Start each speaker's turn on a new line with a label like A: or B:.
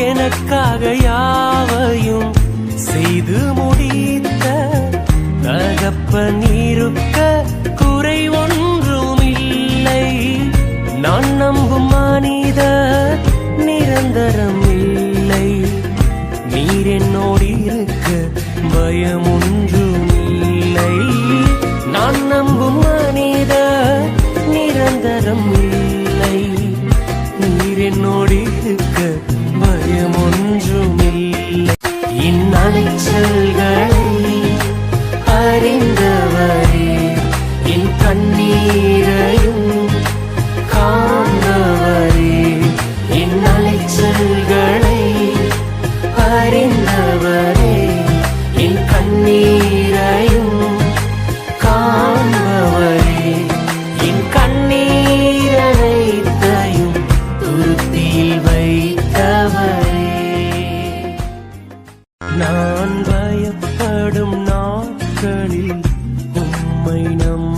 A: எனக்காக யாவையும் செய்து முடித்த தகப்பன் இருக்க குறை ஒன்றும் இல்லை. நான் நம்பும் மனிதர் நிரந்தரம் இல்லை. நீர் என்னோடு இருக்க பயம் ஒன்றும் இல்லை. நான் நம்பும் மனிதர் நிரந்தரம் இல்லை. நீர் என்னோடு இருக்க பயம் ஒன்றும் இல்லை. இந்நலைச்சல்களை அறிந்தவரே, என் கண்ணீரையும் காண்பவரே. இந்நலைச்சல்களை அறிந்தவரே, என் கண்ணீரையும் காண்பவரே. என் கண்ணீரையும் துருத்தியில் வைத்தவரே. நான் பயப்படும் நாட்களில் உம்மை நம்ப